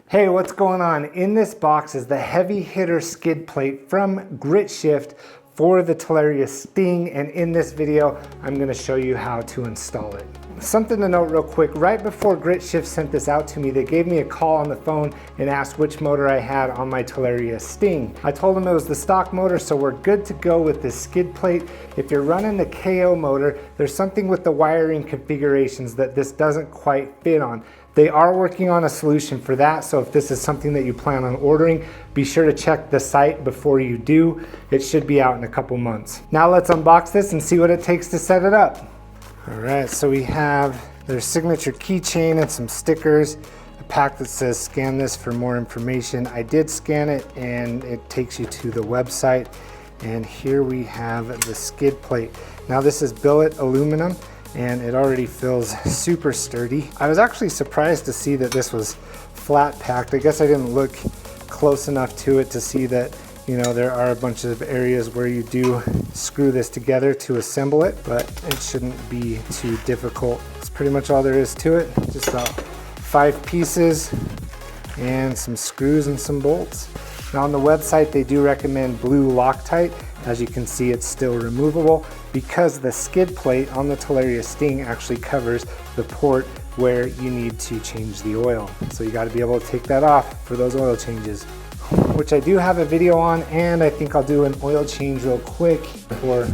Hey, what's going on? In this box is the heavy hitter skid plate from Gritshift for the Talaria Sting, and in this video, I'm gonna show you how to install it. Something to note real quick, right before Gritshift sent this out to me, they gave me a call on the phone and asked which motor I had on my Talaria Sting. I told them it was the stock motor, so we're good to go with this skid plate. If you're running the KO motor, there's something with the wiring configurations that this doesn't quite fit on. They are working on a solution for that, so if this is something that you plan on ordering, be sure to check the site before you do. It should be out in a couple months. Now let's unbox this and see what it takes to set it up. All right, so we have their signature keychain and some stickers, a pack that says scan this for more information. I did scan it and it takes you to the website. And here we have the skid plate. Now this is billet aluminum, and it already feels super sturdy. I was actually surprised to see that this was flat packed. I guess I didn't look close enough to it to see that, you know, there are a bunch of areas where you do screw this together to assemble it, but it shouldn't be too difficult. That's pretty much all there is to it. Just about 5 pieces and some screws and some bolts. Now on the website, they do recommend blue Loctite. As you can see, it's still removable because the skid plate on the Talaria Sting actually covers the port where you need to change the oil. So you got to be able to take that off for those oil changes, which I do have a video on, and I think I'll do an oil change real quick before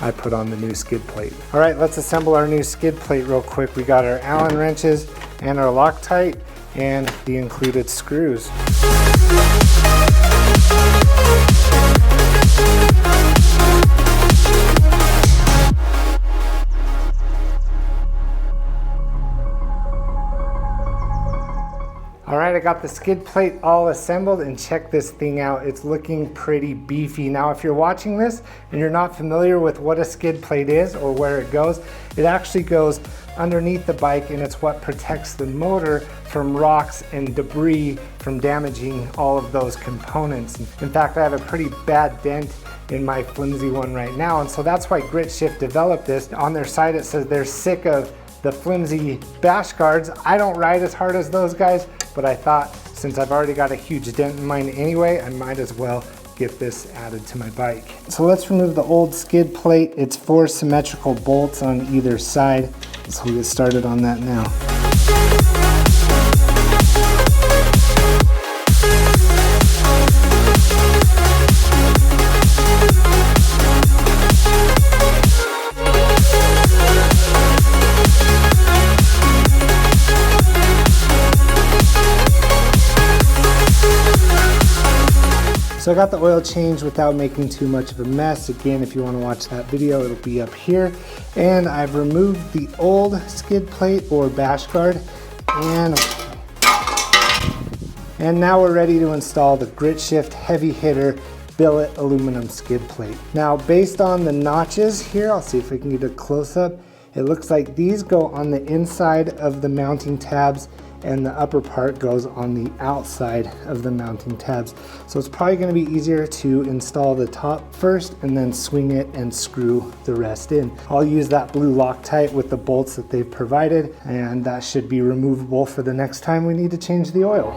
I put on the new skid plate. All right, let's assemble our new skid plate real quick. We got our Allen wrenches and our Loctite and the included screws. All right, I got the skid plate all assembled, and check this thing out. It's looking pretty beefy. Now, if you're watching this and you're not familiar with what a skid plate is or where it goes, it actually goes underneath the bike, and it's what protects the motor from rocks and debris from damaging all of those components. In fact, I have a pretty bad dent in my flimsy one right now, and so that's why Gritshift developed this. On their site, it says they're sick of the flimsy bash guards. I don't ride as hard as those guys, but I thought since I've already got a huge dent in mine anyway, I might as well get this added to my bike. So let's remove the old skid plate. It's 4 symmetrical bolts on either side. So we'll get started on that now. So I got the oil change without making too much of a mess. Again, if you want to watch that video, it'll be up here. And I've removed the old skid plate or bash guard. And now we're ready to install the Gritshift heavy hitter billet aluminum skid plate. Now, based on the notches here, I'll see if I can get a close up. It looks like these go on the inside of the mounting tabs, and the upper part goes on the outside of the mounting tabs. So it's probably going to be easier to install the top first and then swing it and screw the rest in. I'll use that blue Loctite with the bolts that they've provided, and that should be removable for the next time we need to change the oil.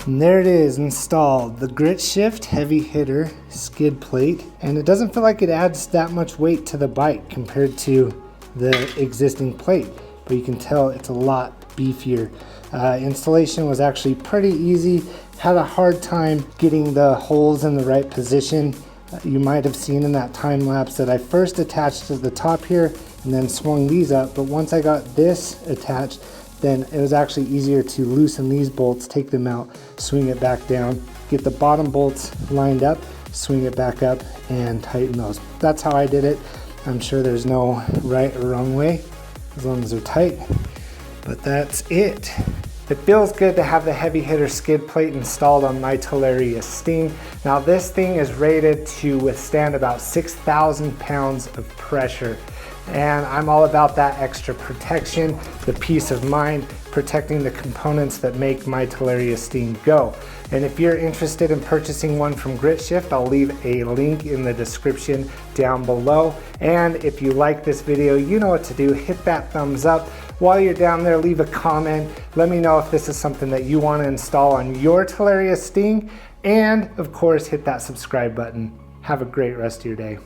And there it is, installed, the Gritshift heavy hitter skid plate. And it doesn't feel like it adds that much weight to the bike compared to the existing plate, but you can tell it's a lot beefier. Installation was actually pretty easy. Had a hard time getting the holes in the right position. You might have seen in that time lapse that I first attached to the top here and then swung these up, but once I got this attached, then it was actually easier to loosen these bolts, take them out, swing it back down, get the bottom bolts lined up, swing it back up, and tighten those. That's how I did it. I'm sure there's no right or wrong way, as long as they're tight, but that's it. It feels good to have the heavy hitter skid plate installed on my Talaria Sting. Now this thing is rated to withstand about 6,000 pounds of pressure. And I'm all about that extra protection, the peace of mind, protecting the components that make my Talaria Sting go. And if you're interested in purchasing one from Gritshift, I'll leave a link in the description down below. And if you like this video, you know what to do. Hit that thumbs up. While you're down there, leave a comment. Let me know if this is something that you want to install on your Talaria Sting. And of course, hit that subscribe button. Have a great rest of your day.